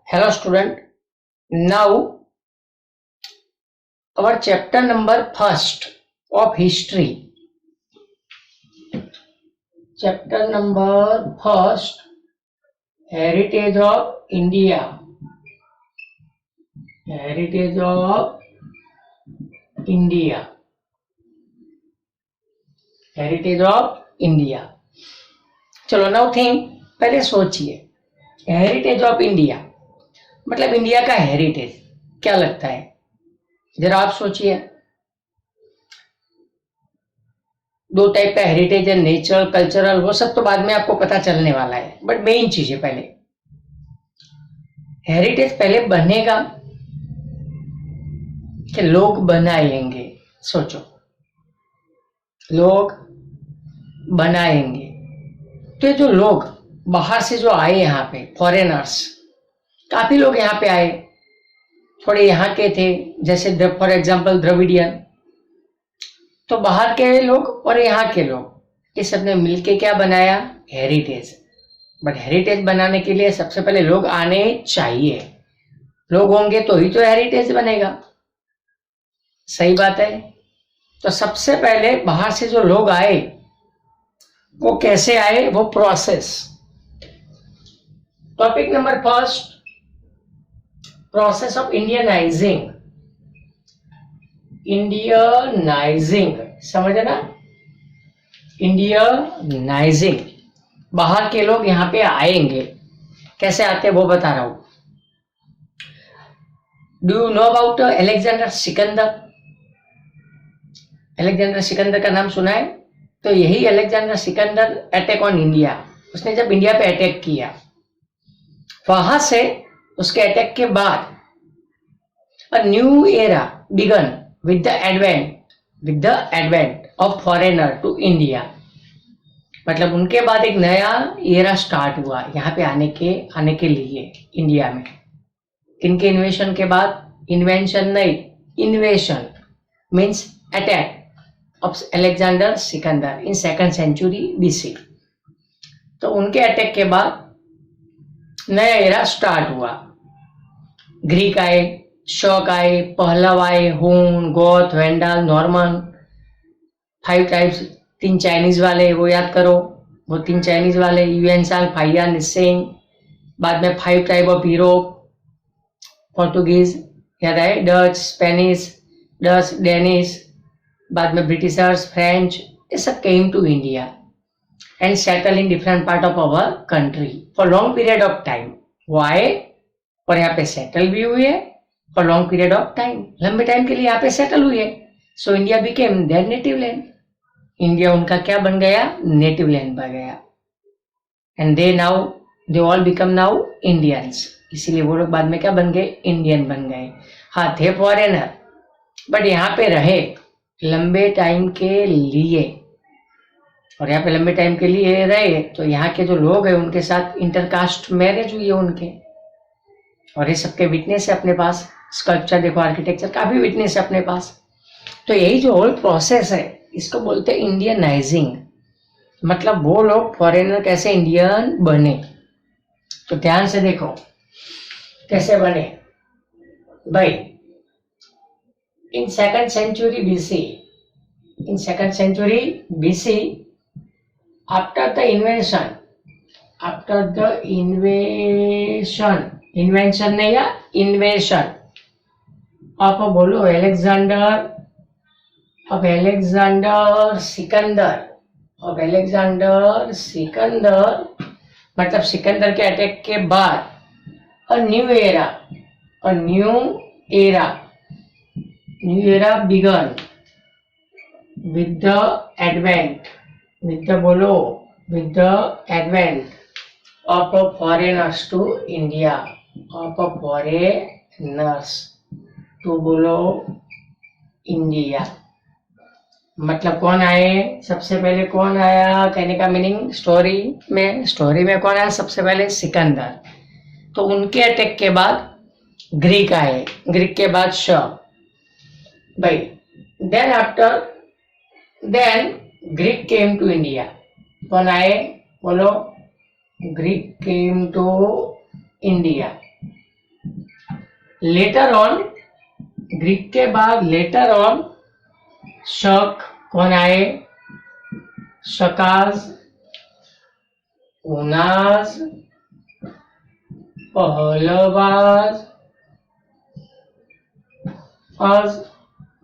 Hello student. Now our chapter number first of history. Chapter number first, Heritage of India. Heritage of India. Heritage of India. चलो now think, पहले सोचिए heritage of India मतलब India का heritage क्या लगता है, जरा आप सोचिए। दो टाइप का हेरिटेज है, नेचुरल कल्चरल, वो सब तो बाद में आपको पता चलने वाला है, बट मेन चीज है पहले हेरिटेज पहले बनेगा कि लोग बनाएंगे। सोचो, लोग बनाएंगे तो ये जो लोग बाहर से जो आए यहाँ पे फॉरेनर्स, काफी लोग यहाँ पे आए, थोड़े यहाँ के थे, जैसे फॉर एग्जांपल द्रविडियन, तो बाहर के लोग और यहाँ के लोग, ये सब ने मिलके क्या बनाया, हेरिटेज। बट हेरिटेज बनाने के लिए सबसे पहले लोग आने चाहिए, लोग होंगे तो ही तो हेरिटेज बनेगा। सही बात है। तो सबसे पहले बाहर से जो लोग आए वो कैसे आए, वो process. Topic number first, process of Indianising. Indianising समझे ना, इंडियनाइजिंग। बाहर के लोग यहाँ पे आएंगे, कैसे आते हैं वो बता रहा हूं। Do you know about Alexander Sikandar? Alexander Sikandar का नाम सुना है? तो यही Alexander Sikandar attack on India, उसने जब इंडिया पे अटैक किया, वहां से उसके अटैक के बाद a new era began with the advent of foreigner to India. मतलब उनके बाद एक नया एरा स्टार्ट हुआ यहाँ पे आने के लिए इंडिया में। किनके इन्वेशन के बाद? इन्वेंशन नहीं, invasion means attack of Alexander Sikandar in 2nd century BC। तो उनके अटैक के बाद नया एरा स्टार्ट हुआ। ग्रीक आए, शक आए, पहलव आए, हुन, गोथ, वेंडाल, नॉर्मन, 5 टाइप्स, 3 चाइनीज वाले, वो याद करो, वो 3 चाइनीज वाले, यूएनसांग, फाइया, निसेंग। बाद में 5 टाइप ऑफ यूरोप, पोर्टुगीज याद आए, डच, स्पेनिश, डच, डेनिश। बाद में ब्रिटिशर्स, फ्रेंच, ये सब came to India and settle in different part of our country for long period of time. वो आए और यहाँ पे सेटल भी हुए for long period of time, लंबे टाइम के लिए यहाँ पे सेटल हुए। So India became their native land. India उनका क्या बन गया? नेटिव लैंड बन गया। And they all become now Indians. इसीलिए वो लोग बाद में क्या बन गए? इंडियन बन गए। हाँ, थे फॉरेनर बट यहाँ पे रहे लंबे टाइम के लिए, और यहाँ पे लंबे टाइम के लिए रहे तो यहाँ के जो लोग हैं उनके साथ इंटरकास्ट मैरिज हुई है उनके, और ये सबके विटनेस है अपने पास। स्कल्पचर देखो, आर्किटेक्चर, काफी विटनेस है अपने पास। तो यही जो होल प्रोसेस है इसको बोलते हैं इंडियनाइजिंग। मतलब वो लोग फॉरेनर कैसे इंडियन बने। तो ध्यान से देखो कैसे बने भाई। In 2nd century BC, after the invention नहीं या invasion of, बोलो, अलेक्जेंडर सिकंदर, मतलब सिकंदर के अटैक के बाद a new era began with the advent of foreigners to India, बोलो इंडिया। मतलब कौन आए सबसे पहले? कौन आया कहने का मीनिंग, स्टोरी में कौन आया सबसे पहले? सिकंदर। तो उनके अटैक के बाद ग्रीक आए, ग्रीक के बाद शक भाई। Then Greek came to India. कौन आए बोलो? Greek came to India. Later on, Greek के बाद लेटर ऑन शक, कौन आए? शकाज, उनाज, पहलवाज, अज,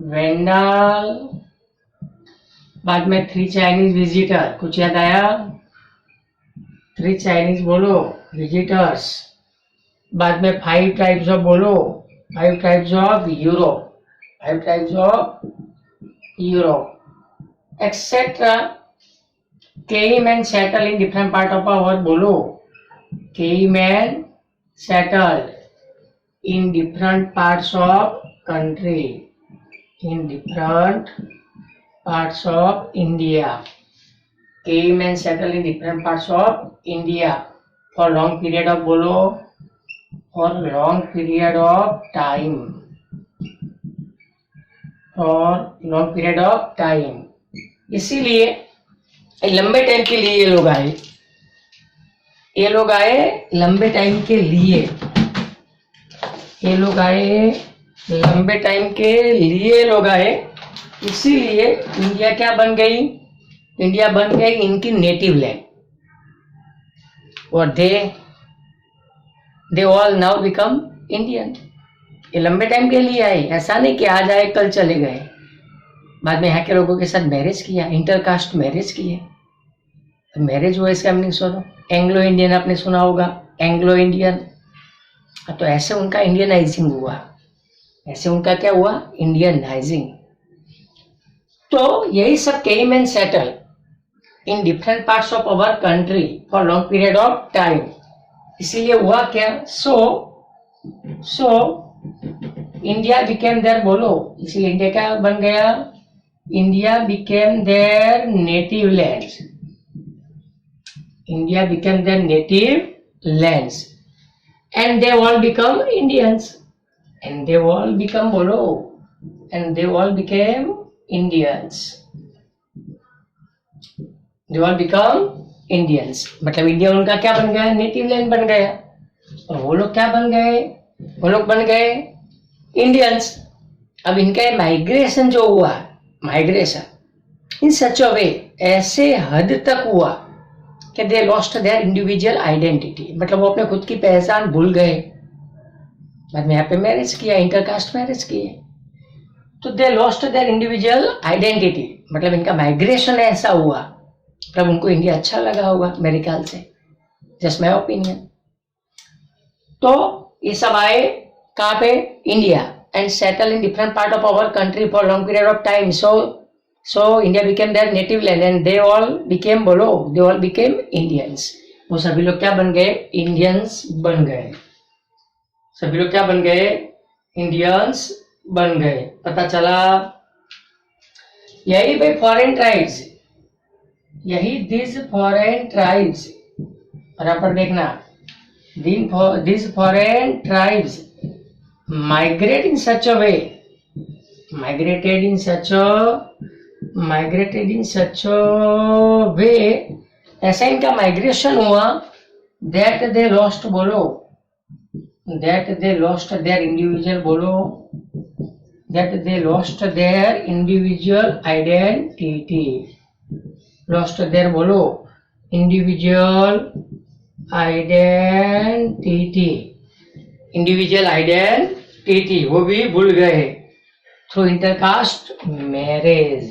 वेंडाल, बाद में 3 चाइनीज विजिटर, कुछ याद आया? 3 चाइनीज बोलो, विजिटर्स। बाद में 5 टाइप्स ऑफ बोलो, 5 types of Europe, 5 types of Europe etcetera. came and settled in different part of our world बोलो, came and settled in different parts of country, in different parts of India, came and settled in different parts of India for long period of बोलो, for long period of time, for long period of time। इसीलिए लंबे time के लिए ये लोग आए, ये लोग आए लंबे टाइम के लिए, ये लोग आए लंबे टाइम के लिए लोग आए। इसीलिए इंडिया क्या बन गई? इंडिया बन गई इनकी नेटिव लैंड। और they all now become Indian. ये लंबे टाइम के लिए आए, ऐसा नहीं कि आज आए कल चले गए। बाद में यहाँ के लोगों के साथ मैरिज किया, इंटरकास्ट मैरिज किए। मैरिज हुआ इसका मीनिंग सुनो, एंग्लो इंडियन आपने सुना होगा, एंग्लो इंडियन। तो ऐसे उनका इंडियनाइजिंग हुआ, ऐसे उनका क्या हुआ? इंडियनाइजिंग। तो यही सब came and settle in different parts of our country for long period of time. इसीलिए हुआ क्या? सो इंडिया बिकेम देयर बोलो, इसीलिए इंडिया क्या बन गया? India became their native lands, India became their native lands and they all become Indians, and they all become बोलो, and they all became Indians, they all become Indians. मतलब India उनका क्या बन गया? नेटिव लैंड बन गया। और वो लोग क्या बन गए? वो लोग बन गए इंडियंस। अब इनका माइग्रेशन जो हुआ, माइग्रेशन इन सच अ वे, ऐसे हद तक हुआ कि they lost their individual identity. मतलब वो अपने खुद की पहचान भूल गए। बाद में यहाँ पे मैरिज किया, इंटरकास्ट मैरिज किए, तो they lost their individual identity. मतलब इनका माइग्रेशन ऐसा हुआ, मतलब उनको इंडिया अच्छा लगा होगा मेरे ख्याल से, जस्ट माई ओपिनियन। तो ये सब आए कहाँ पे? India, and settle in different part of our country for long period of time. So India became their native land and they all became बोलो, दे ऑल बिकेम इंडियंस। वो सभी लोग क्या बन गए? इंडियंस बन गए। सभी लोग क्या बन गए? इंडियंस बन गए। पता चला? यही भाई फॉरेन ट्राइब्स, यही दिस फॉरेन ट्राइब्स, बराबर देखना, this foreign tribes migrated in such a way, ऐसा इनका माइग्रेशन हुआ that they lost बोलो, that they lost their individual बोलो, that they lost their individual identity, lost their बोलो individual identity, इंडिविजुअल आइडेंटिटी वो भी भूल गए थ्रू इंटरकास्ट मैरिज।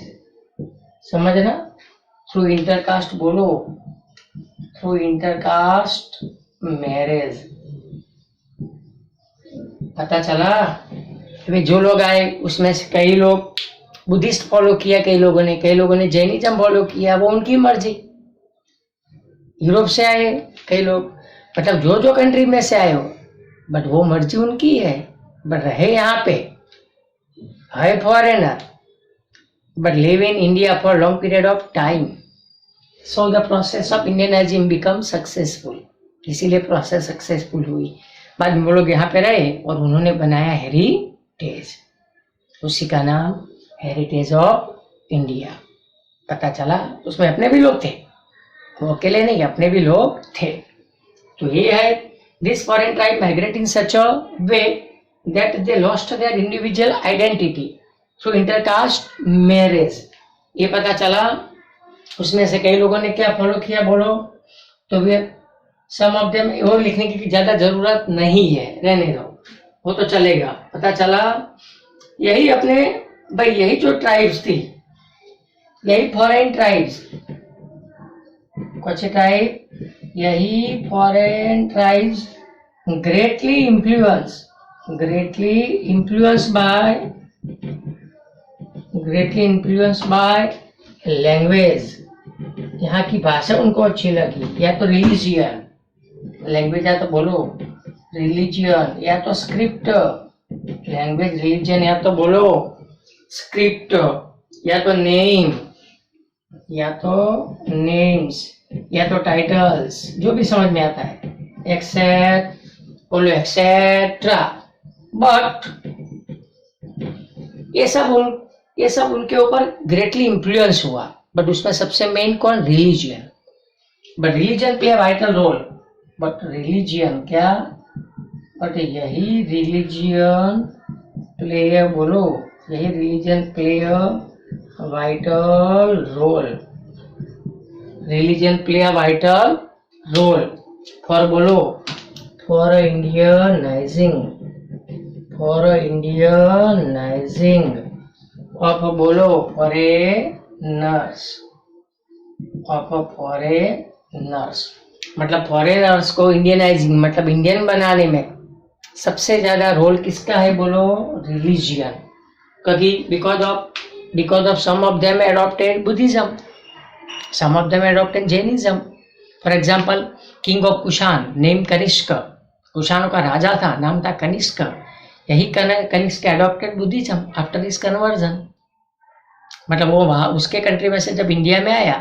समझना? थ्रू इंटरकास्ट बोलो, थ्रू इंटरकास्ट मैरिज। पता चला? अभी जो लोग आए उसमें से कई लोग बुद्धिस्ट फॉलो किया, कई लोगों ने जैनिज्म फॉलो किया, वो उनकी मर्जी। यूरोप से आए कई लोग, मतलब जो जो कंट्री में से आए हो, बट वो मर्जी उनकी है। बट रहे यहाँ पे, है foreigner, but live in India for long period of time. So the process of Indianizing become successful. इसीलिए प्रोसेस सक्सेसफुल हुई। बाद में वो लोग यहाँ पे रहे और उन्होंने बनाया हेरिटेज, उसी का नाम हेरिटेज ऑफ इंडिया। पता चला? उसमें अपने भी लोग थे, वो अकेले नहीं, अपने भी लोग थे। तो ये है this foreign tribe migrate in such a way that they lost their individual identity through intercaste marriage. ये पता चला उसमें से कई लोगों ने क्या फॉलो किया बोलो, तो वे सम ऑफ देम, वो लिखने की ज्यादा जरूरत नहीं है, रहने दो, वो तो चलेगा। पता चला यही अपने भाई यही जो ट्राइब्स थी, यही फॉरेन ट्राइब्स, कुछ टाइप यही foreign tribes greatly influenced by language, यहाँ की भाषा उनको अच्छी लगी, या तो रिलीजियन, लैंग्वेज या तो बोलो रिलीजियन, या तो स्क्रिप्ट, लैंग्वेज रिलीजन, या तो बोलो स्क्रिप्ट, या तो नेम, या तो नेम्स, या तो टाइटल्स, जो भी समझ में आता है, एक्सेप्ट बोलो एक्सेट्रा। बट ये सब उनके ऊपर ग्रेटली इंफ्लुएंस हुआ, बट उसमें सबसे मेन कौन, religion. But religion play vital role, but religion क्या, बट यही रिलीजियन प्ले बोलो, यही religion play vital role, religion play vital role for बोलो फॉर इंडियनाइजिंग ऑफ बोलो फॉरेनर्स, मतलब फॉरेनर्स को इंडियनाइजिंग मतलब इंडियन बनाने में सबसे ज्यादा रोल किसका है बोलो, रिलीजियन। क्योंकि because of some of them adopted Buddhism, some of them adopted Jainism. For example king of Kushan name Kanishka, कुशानों का राजा था, नाम था कनिष्क, यही Kanishka adopted Buddhism after his conversion. मतलब वो वहां उसके कंट्री में से जब इंडिया में आया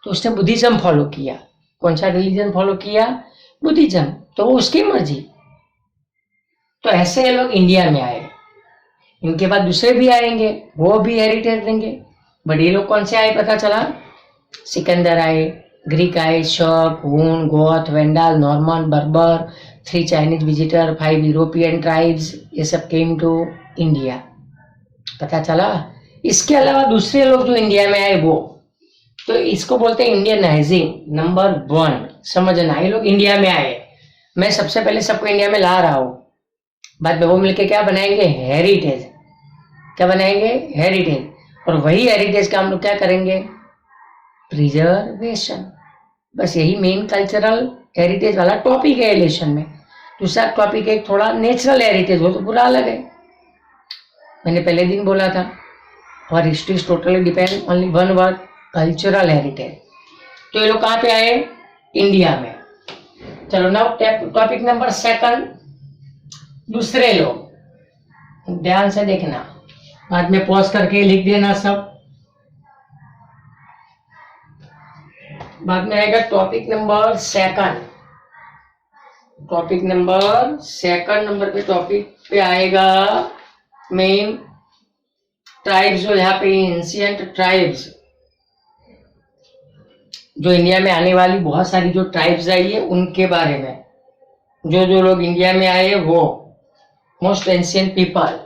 तो उसने बुद्धिज्म फॉलो किया। कौन सा रिलीजन फॉलो किया, बुद्धिज्म, तो वो उसकी मर्जी। तो ऐसे लोग इंडिया में आए, इनके बाद दूसरे भी आएंगे, वो भी हेरिटेज देंगे। बट ये लोग कौन से आए पता चला, सिकंदर आए, ग्रीक आए, शक, हून, गोथ, वेंडाल, नॉर्मन, बर्बर, 3 चाइनीज विजिटर, 5 यूरोपियन ट्राइब्स, ये सब केम टू इंडिया, पता चला। इसके अलावा दूसरे लोग जो इंडिया में आए वो, तो इसको बोलते हैं इंडियनाइजिंग। नंबर 1 समझना, ये लोग इंडिया में आए, मैं सबसे पहले सबको इंडिया में ला रहा हूं, बाद में वो मिलके क्या बनाएंगे, हेरिटेज। क्या बनाएंगे, हेरिटेज। और वही हेरिटेज का हम लोग क्या करेंगे, प्रिजर्वेशन। बस यही मेन कल्चरल हेरिटेज वाला टॉपिक है रिलेशन में। दूसरा टॉपिक एक थोड़ा नेचुरल हेरिटेज, वो तो पूरा अलग है, मैंने पहले दिन बोला था। और history is totally depend only one word, cultural heritage. तो ये लोग कहाँ पे आए, इंडिया में। चलो नाउ टॉपिक नंबर 2, दूसरे लोग। ध्यान से देखना, बाद में पॉज करके लिख देना सब, बाद में आएगा topic number 2। Topic number 2 number पे टॉपिक पे आएगा मेन ट्राइब्स, जो यहाँ पे एंशिएंट ट्राइब्स, जो इंडिया में आने वाली बहुत सारी जो ट्राइब्स आई है उनके बारे में। जो जो लोग इंडिया में आए वो most ancient people.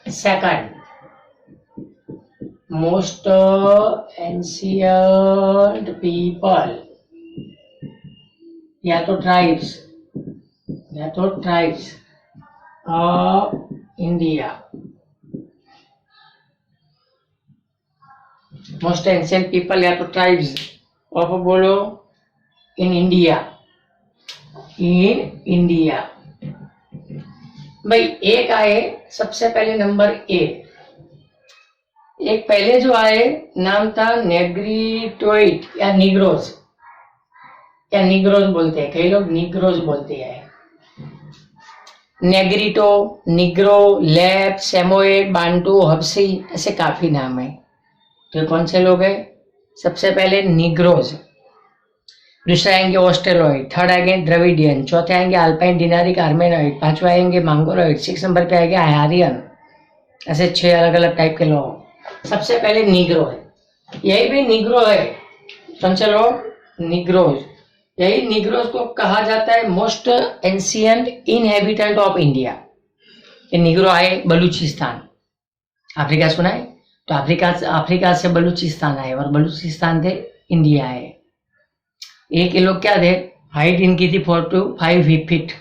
2 most ancient people, या तो tribes of India. Most ancient people या तो ट्राइब्स ऑफ बोलो इन इंडिया। भाई एक आए सबसे पहले नंबर एक पहले जो आए नाम था नेग्रिटोइड या निग्रोज बोलते हैं, कई लोग निग्रोज बोलते हैं। नेग्रिटो, निग्रो, लैप, सेमोएड, बांटू, हब्सी, ऐसे काफी नाम है। तो कौन से लोग हैं, सबसे पहले निग्रोज, दूसरा आएंगे ऑस्ट्रेलॉइड, थर्ड आएंगे द्रविडियन, चौथे आएंगे अल्पाइन डिनारिक आर्मेनॉइड, 5वां आएंगे मंगोलॉइड, 6 नंबर पे आएंगे आर्यन। ऐसे 6 अलग अलग टाइप के लोग। सबसे पहले निग्रो है, यही भी निग्रो है, कौन से लोग, निग्रोज। यही निग्रोज को कहा जाता है most ancient inhabitant of India. ये निग्रो आए बलूचिस्तान, अफ्रीका सुना है, तो अफ्रीका से बलूचिस्तान आए और बलूचिस्तान से इंडिया आए। एक ये लोग क्या थे, हाइट इनकी थी 4 to 5 feet,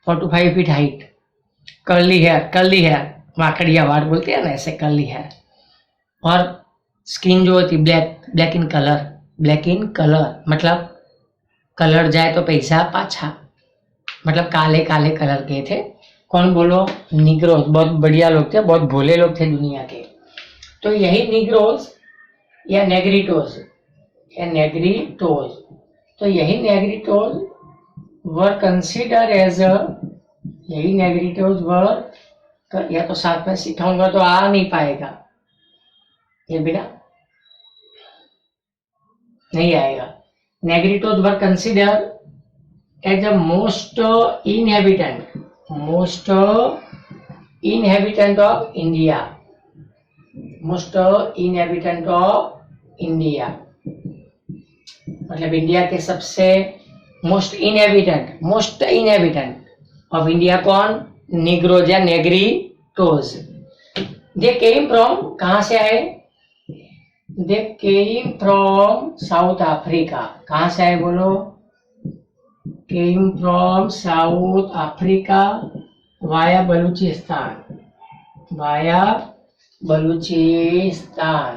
4 to 5 feet height, curly hair, माकड़िया वाट बोलते हैं ना, ऐसे कर्ली हेयर, और स्किन जो होती ब्लैक इन कलर, मतलब कलर जाए तो पैसा पाछा, मतलब काले काले कलर के थे। कौन बोलो? निग्रोज। बहुत बढ़िया लोग थे, बहुत भोले लोग थे दुनिया के। तो यही निग्रोज या नेग्रिटोज, तो यही नेग्रिटोज वर कंसिडर एज यही नेग्रिटोज वर, या तो साथ में सिखाऊंगा तो आ नहीं पाएगा ये बेटा, नहीं आएगा। Negritos were consider as a most inhabitant of India, मतलब इंडिया के सबसे मोस्ट इनहेबिटेंट ऑफ इंडिया कौन? निग्रोज या नेग्रिटोज। दे केम फ्रॉम, कहां से आए? They came from South Africa. कहां से आए बोलो? Came from South Africa via Balochistan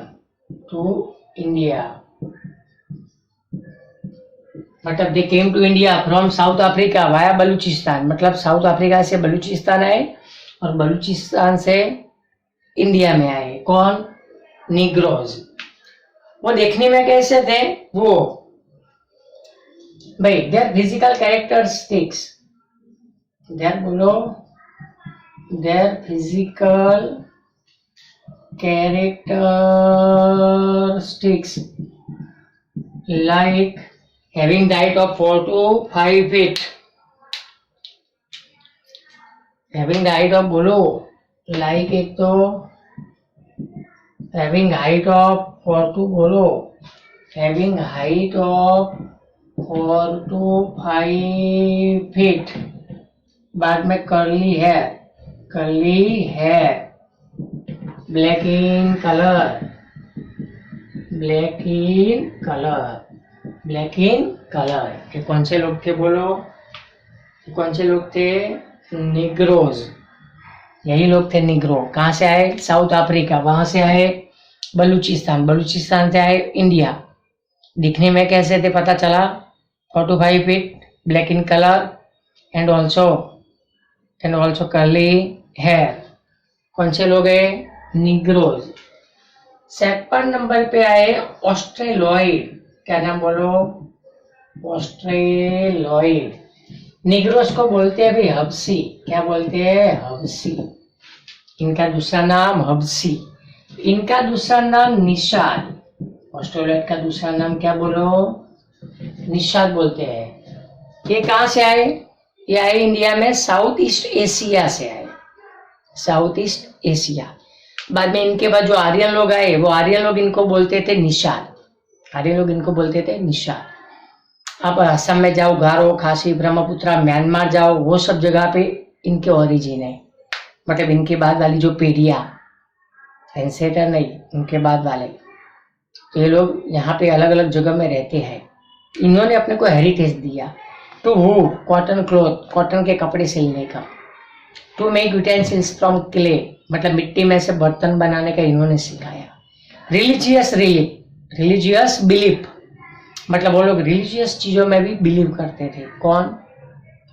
to India. मतलब they came to India from South Africa via Balochistan, मतलब साउथ अफ्रीका से बलूचिस्तान आए और बलूचिस्तान से इंडिया में आए। कौन? निग्रोज। वो देखने में कैसे थे? वो भाई their physical characteristics, their physical characteristics like having height of 4 to 5 feet, having the height of बोलो, like एक तो having height of 4 to बोलो, having height of 4 to 5 feet, बाद में कर्ली है, ब्लैक इन कलर। ये कौन से लोग थे बोलो? कौन से लोग थे? निग्रोज। यही लोग थे निग्रो। कहाँ से आए? South Africa. वहां से आए बलूचिस्तान से आए इंडिया। दिखने में कैसे थे पता चला? 4 to 5 feet, black in colour and also curly hair. कौन से लोग है? निग्रोज। सेकंड नंबर पे आए ऑस्ट्रेलॉइड। क्या नाम बोलो? ऑस्ट्रेलॉइड। निग्रोज को बोलते हैं भाई हब्सी। क्या बोलते हैं? हब्सी। इनका दूसरा नाम हब्सी, इनका दूसरा नाम निषाद। ऑस्ट्रेलॉइड का दूसरा नाम क्या बोलो? निषाद बोलते हैं। ये कहाँ से आए? ये आए इंडिया में, साउथ ईस्ट एशिया से आए, साउथ ईस्ट एशिया। बाद में इनके बाद जो आर्यन लोग आए, वो आर्यन लोग इनको बोलते थे निषाद। आप असम में जाओ, गारो, खासी, ब्रह्मपुत्रा, म्यांमार जाओ, वो सब जगह पे इनके ओरिजिन है। मतलब इनके बाद वाली जो पीढ़ियां, एंसेस्टर नहीं, इनके बाद वाले, तो ये लोग यहाँ पे अलग अलग जगह में रहते हैं। इन्होंने अपने को हेरिटेज दिया। To wood, cotton cloth, cotton के कपड़े सिलने का। To make utensils from clay, मतलब मिट्टी में से बर्तन बनाने का इन्होंने सिखाया। रिलीजियस बिलीफ, मतलब वो लोग रिलीजियस चीजों में भी बिलीव करते थे। कौन?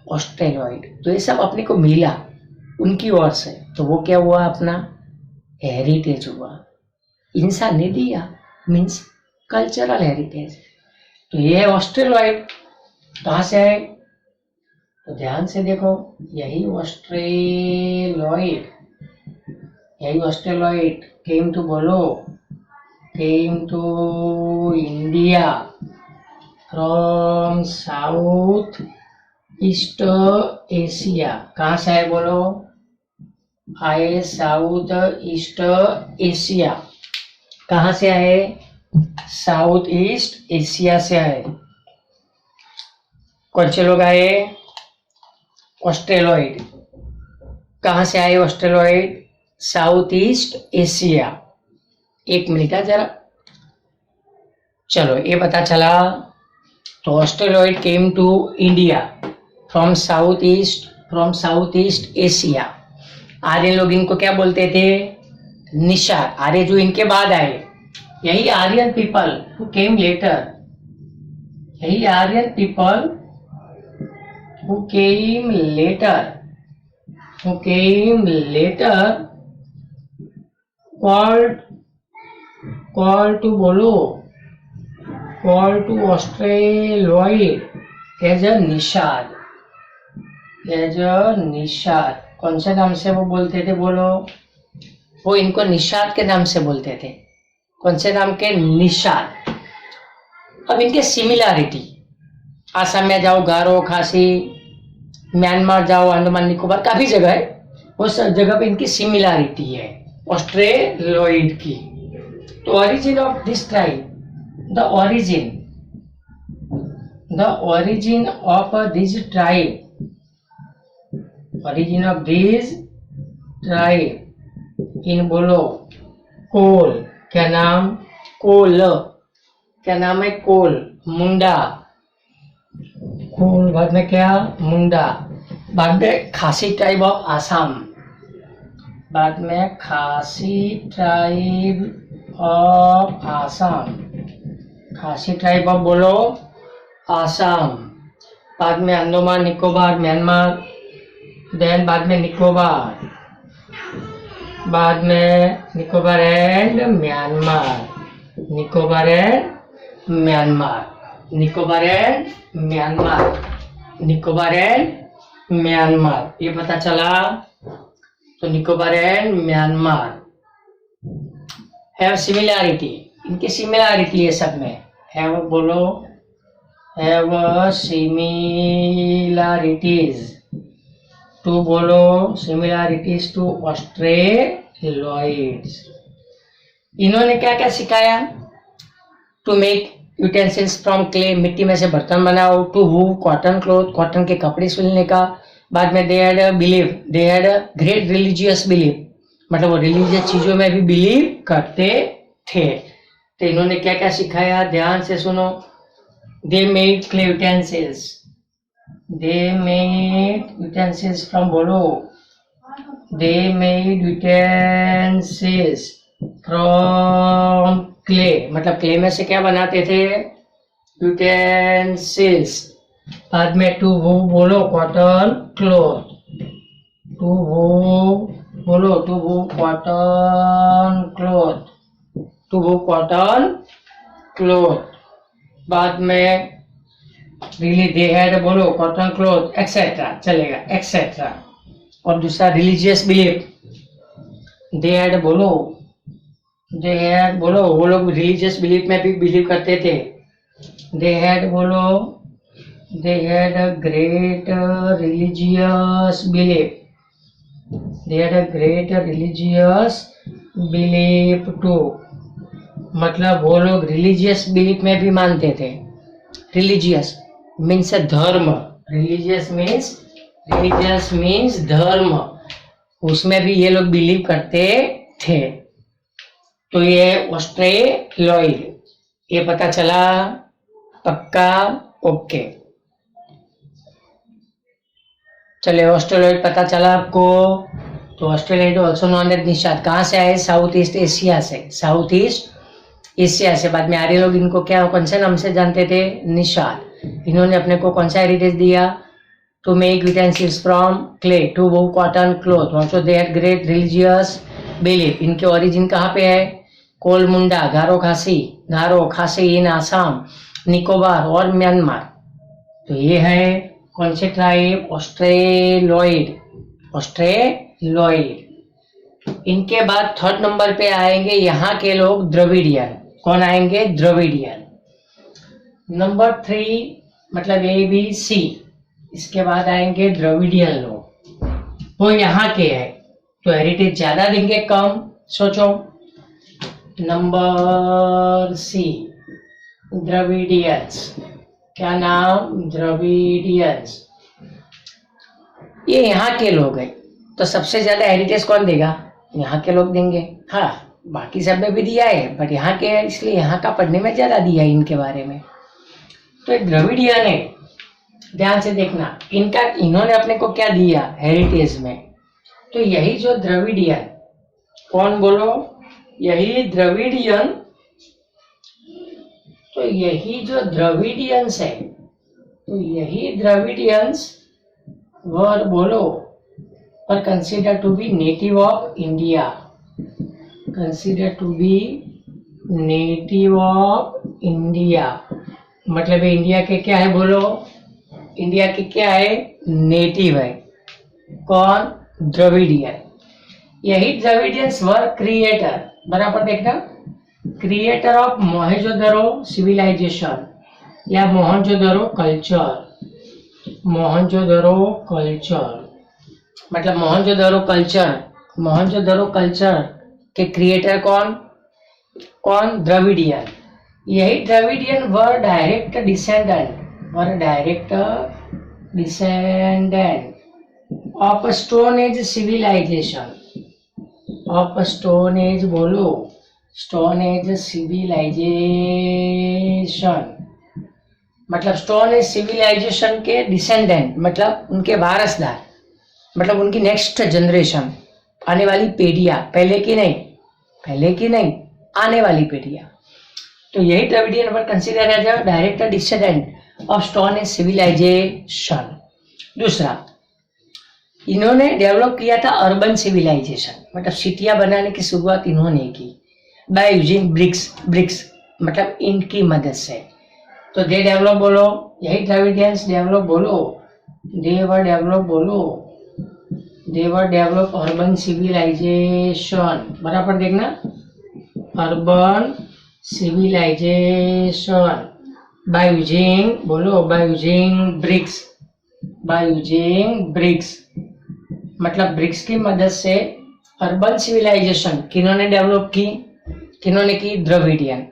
ऑस्ट्रेलॉइड। तो ये सब अपने को मिला उनकी ओर से, तो वो क्या हुआ? अपना हेरिटेज हुआ, इंसान ने दिया, मीन्स कल्चरल हेरिटेज। तो ये ऑस्ट्रेलॉइड कहाँ से आए? तो ध्यान से देखो, यही Australoid came to India from south east Asia. कहाँ से आए बोलो? आए साउथ ईस्ट एशिया। कहाँ से आए? साउथ ईस्ट एशिया से आए। कौन से लोग आए? ऑस्ट्रेलॉइड। कहाँ से आए ऑस्ट्रेलॉइड? South east Asia. एक मिनट है जरा, चलो ये पता चला। तो Australoid came to India from south east Asia. Aryan लोग इनको क्या बोलते थे? निषाद। आर्य जो इनके बाद आए, यही Aryan people who came later, यही Aryan people who came later called to बोलो, called to Australoid as a Nishad, कौन से नाम से वो बोलते थे? बोलो। वो इनको निषाद के नाम से बोलते थे। कौन से नाम के? निषाद। अब इनके सिमिलैरिटी, आसाम में जाओ गारो, खासी, म्यांमार जाओ, अंडमान निकोबार, काफी जगह है, उस जगह पे इनकी सिमिलैरिटी है ऑस्ट्रेलॉइड की। तो origin of this tribe, the origin of this tribe, इन बोलो कोल। क्या नाम? कोल। क्या नाम है? कोल। मुंडा। कोल बाद में क्या? मुंडा। बाद में खासी ट्राइब ऑफ आसाम, बाद में खासी ट्राइब ऑफ आसाम, खासी ट्राइब ऑफ बोलो आसाम। बाद में अंडमान निकोबार, म्यांमार, देन बाद में निकोबार, बाद में Nicobar and Myanmar, Nicobar and Myanmar, Nicobar and Myanmar, Nicobar and Myanmar, ये पता चला। तो Nicobar and Myanmar have similarity, इनकी सिमिलैरिटी है सब में। हैव बोलो, हैव सिमिलैरिटीज टू बोलो, सिमिलैरिटीज टू ऑस्ट्रेलॉइड्स। इन्होंने क्या क्या सिखाया? To make utensils from clay, मिट्टी में से बर्तन बनाओ। To weave cotton cloth, cotton के कपड़े सिलने का। बाद में they had great religious believe, मतलब वो रिलीजियस चीजों में भी बिलीव करते थे। तो इन्होंने क्या क्या सिखाया? ध्यान से सुनो। They made clay utensils, from बोलो, they made utensils from clay, मतलब क्ले में से क्या बनाते थे? यूटेंसिल्स। बाद में टू वो बोलो कॉटन क्लॉथ, टू वो बोलो, टू वो कॉटन क्लॉथ, टू वो कॉटन क्लॉथ। बाद में रिली दे हैड बोलो कॉटन क्लॉथ एक्सेट्रा, चलेगा एक्सेट्रा। और दूसरा रिलीजियस बिलीफ, दे हैड बोलो, वो लोग रिलीजियस बिलीफ में भी बिलीव करते थे। दे हैड बोलो, they had a great religious belief, too, मतलब वो लोग रिलीजियस बिलीफ में भी मानते थे। रिलीजियस मीन्स धर्म, रिलीजियस मीन्स धर्म, उसमें भी ये लोग बिलीव करते थे। तो ये ऑस्ट्रेलॉइड, ये पता चला? पक्का? ओके। चलिए ऑस्ट्रेलॉइड पता चला आपको। तो Australoid also known as Nishad कहाँ से आए? साउथ ईस्ट एशिया से। बाद में आर्य लोग इनको क्या, कौन से नाम से जानते थे? निषाद। इन्होंने अपने को कौन सा हेरिटेज दिया? To make utensils from clay, to वो cotton cloth, also they had great religious belief. इनके ओरिजिन कहाँ पे है? कोल, मुंडा, गारो खासी इन आसाम, निकोबार और म्यांमार। तो ये है कौन से ट्राइब? ऑस्ट्रेलॉइड। इनके बाद थर्ड नंबर पे आएंगे यहाँ के लोग द्रविडियन। कौन आएंगे? द्रविडियन। नंबर 3 मतलब ABC, इसके बाद आएंगे द्रविडियन लोग, वो यहाँ के हैं। तो हेरिटेज ज्यादा देंगे कम? सोचो। Number C Dravidians. क्या नाम? द्रविडियंस। ये यहाँ के लोग हैं, तो सबसे ज्यादा हेरिटेज कौन देगा? यहाँ के लोग देंगे। हाँ, बाकी सब में भी दिया है, बट यहाँ के है इसलिए यहाँ का पढ़ने में ज्यादा दिया है इनके बारे में। तो एक द्रविडियन है, ध्यान से देखना, इनका इन्होंने अपने को क्या दिया हेरिटेज में। तो यही जो द्रविडियन, कौन बोलो, यही द्रविडियन, तो यही जो द्रविडियंस है, तो यही द्रविडियंस वर बोलो पर consider to be native of India, consider to be native of India. मतलब इंडिया के क्या है बोलो, इंडिया के क्या है, नेटिव है। कौन? द्रविडियन। यही द्रविडियंस वर क्रिएटर, बराबर देखना, क्रिएटर ऑफ मोहनजोदड़ो सिविलाइजेशन या मोहनजोदड़ो कल्चर। मोहनजोदड़ो कल्चर मतलब मोहनजोदड़ो कल्चर, मोहनजोदड़ो कल्चर के क्रिएटर कौन? कौन? द्रविडियन। यही Dravidian were direct descendant of stone age civilization, of stone age बोलो, स्टोन एज सिविलाइजेशन। मतलब स्टोन एज सिविलाइजेशन के डिसेंडेंट मतलब उनके वारसदार, मतलब उनकी नेक्स्ट जनरेशन, आने वाली पीढ़ियां, पहले की नहीं आने वाली पीढ़ियां। तो यही Dravidian were consider as a direct descendant of stone age civilization. दूसरा, इन्होंने डेवलप किया था अर्बन सिविलाइजेशन, मतलब सिटियां बनाने की शुरुआत इन्होंने की बाय यूजिंग ब्रिक्स मतलब इनकी मदद से। तो दे डेवलप बोलो, यही द्रविडियंस डेवलप बोलो, देवर डेवलप अर्बन सिविलाइजेशन, बराबर देखना, अर्बन सिविलाइजेशन बाय यूजिंग बोलो, बाय यूजिंग ब्रिक्स मतलब ब्रिक्स की मदद से अर्बन सिविलाइजेशन किन्होंने डेवलप की? किन्होंने की? द्रविडियन।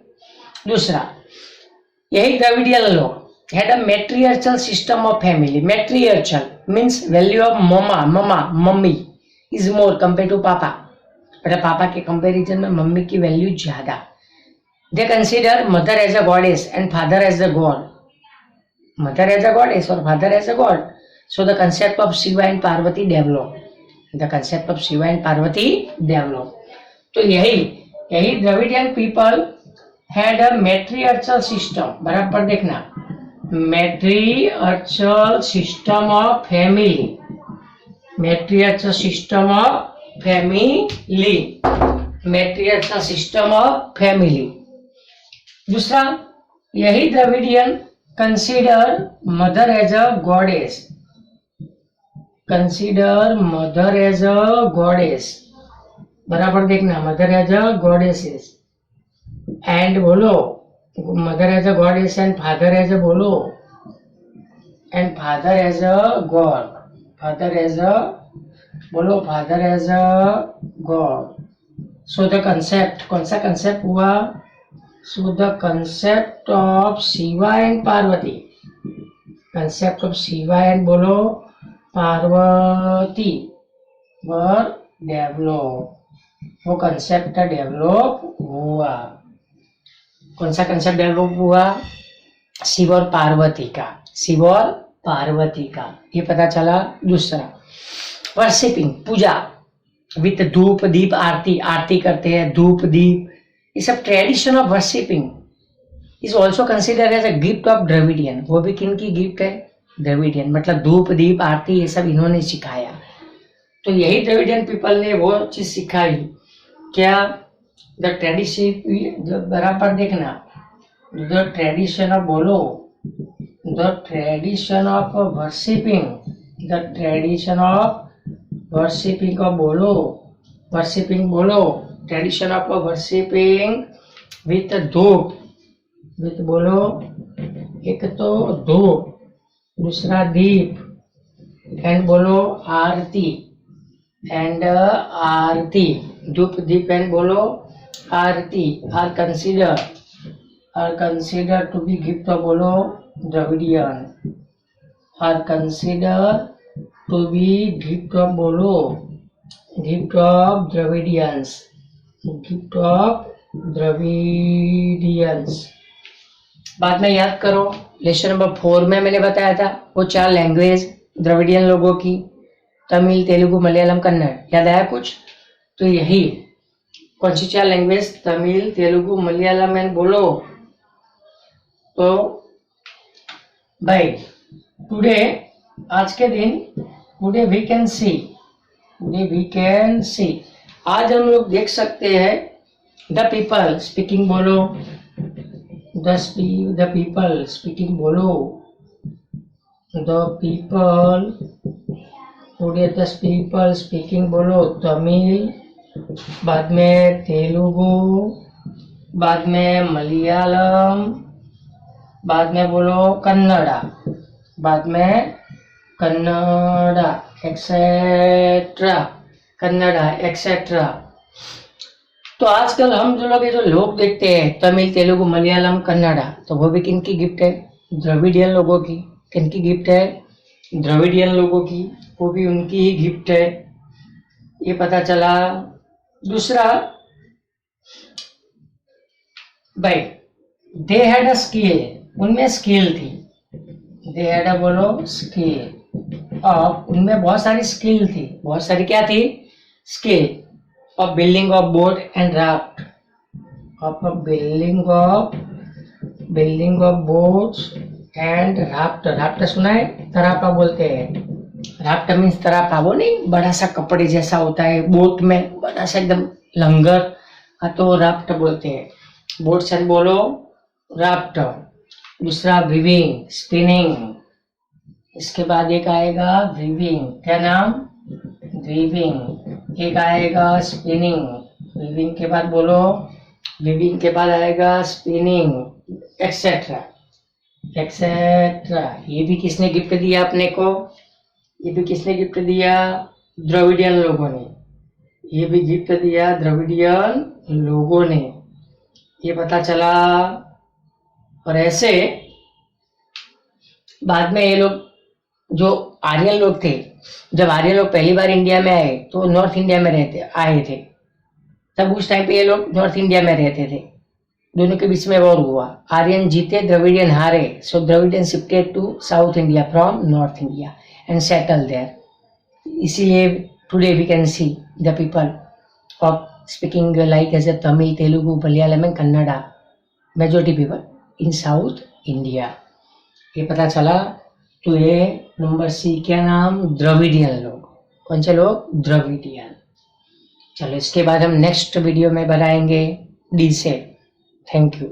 दूसरा, यही द्रविडियन लोग had a matriarchal system of family. Matriarchal means value of mummy is more compare to papa, मतलब पापा के कंपेरिजन में मम्मी की वैल्यू ज्यादा। They consider mother as a goddess and father as a god, mother as a goddess और father as a god. So the concept of Shiva and Parvati developed. The concept of Shiva and Parvati developed. तो यही Dravidian people had a matriarchal system, बराबर देखना, matriarchal system of family, matriarchal system of family, matriarchal system of family. दूसरा, यही Dravidian consider mother as a goddess, consider mother as a goddess, बराबर देखना, mother as a goddesses and बोलो, mother as a goddess and father as a बोलो, and father as a god, father as a बोलो, father as a god. So the concept, कौन सा concept हुआ? सो the concept of Shiva and Parvati, concept of Shiva and बोलो Parvati were develop, वो concept develop हुआ। कौन सा कंसेप्ट डेवलप हुआ? शिव और पार्वती का, शिव और पार्वती का, ये पता चला। दूसरा, वर्शिपिंग, पूजा विथ धूप दीप, आरती करते हैं, धूप दीप, ये सब tradition of worshipping is also consider as a gift of Dravidian. वो भी किन की गिफ्ट है? द्रविडियन, मतलब धूप दीप आरती ये सब इन्होंने सिखाया। तो यही द्रविडियन पीपल ने वो चीज सिखाई क्या? द ट्रेडिशन, बराबर देखना, द ट्रेडिशन ऑफ बोलो, the tradition of worshipping, the tradition of worshipping of बोलो, वर्शिपिंग बोलो, ट्रेडिशन ऑफ वर्शिपिंग विथ धूप, विथ बोलो, एक तो धूप, दूसरा दीप एंड बोलो आरती, एंड आरती, धूप दीप एंड बोलो aarti are consider to be gift of बोलो Dravidian, are consider to be gift of बोलो gift of Dravidians, gift of Dravidians. बाद में याद करो, लेसन नंबर 4 में मैंने बताया था वो 4 लैंग्वेज द्रविडियन लोगों की, तमिल, तेलुगु, मलयालम, कन्नड़। याद आया कुछ? तो यही कौन सी 4 लैंग्वेज? तमिल, तेलुगु, मलयालम एंड बोलो। तो भाई टुडे, आज के दिन, टुडे वी कैन सी, आज हम लोग देख सकते हैं द पीपल स्पीकिंग बोलो, द पीपल स्पीकिंग बोलो, the people, today the people speaking बोलो तमिल, बाद में तेलुगु, बाद में मलयालम, बाद में बोलो कन्नड़ा, बाद में कन्नड़ा एक्सेट्रा, कन्नड़ा एक्सेट्रा। तो आजकल हम जो लोग देखते हैं तमिल, तेलुगु, मलयालम, कन्नड़ा, तो वो भी किनकी गिफ्ट है? द्रविडियन लोगों की। किनकी गिफ्ट है? द्रविडियन लोगों की, वो भी उनकी ही गिफ्ट है, ये पता चला। दूसरा भाई, दे हैड अ स्किल, उनमें स्किल थी, दे हैड अ बोलो स्किल, और उनमें बहुत सारी स्किल थी, बहुत सारी क्या थी? Skill of building of boat and raft, of building of boats and raft. Raft सुना है? तरापा बोलते हैं। राफ्ट मीन्स तरापा, वो नहीं बड़ा सा कपड़े जैसा होता है बोट में, बड़ा सा एकदम लंगर, हाँ तो राफ्ट बोलते हैं। बोट से बोलो राफ्ट। दूसरा वीविंग, स्पिनिंग, इसके बाद एक आएगा वीविंग, क्या नाम? वीविंग। एक आएगा स्पिनिंग, वीविंग के बाद बोलो, वीविंग के बाद आएगा स्पिनिंग, एक्सेट्रा एक्सेट्रा। ये भी किसने गिफ्ट दिया अपने को? ये भी किसने गिफ्ट दिया? द्रविडियन लोगों ने। ये भी गिफ्ट दिया द्रविडियन लोगों ने, ये पता चला। और ऐसे बाद में ये लोग जो आर्यन लोग थे, जब आर्यन लोग पहली बार इंडिया में आए तो नॉर्थ इंडिया में आए थे, तब उस टाइम पे ये लोग नॉर्थ इंडिया में रहते थे। दोनों के बीच में वॉर हुआ, आर्यन जीते, द्रविडियन हारे। So Dravidian shifted to south India from north India and settle there. इसीलिए today we can see the people of speaking like as a Tamil, Telugu, Malayalam and Kannada, majority people in south India. ये पता चला। तो ये number C, क्या नाम? Dravidian लोग। कौन से लोग? द्रविडियन। चलो इसके बाद हम नेक्स्ट वीडियो में बनाएंगे डी से। Thank you.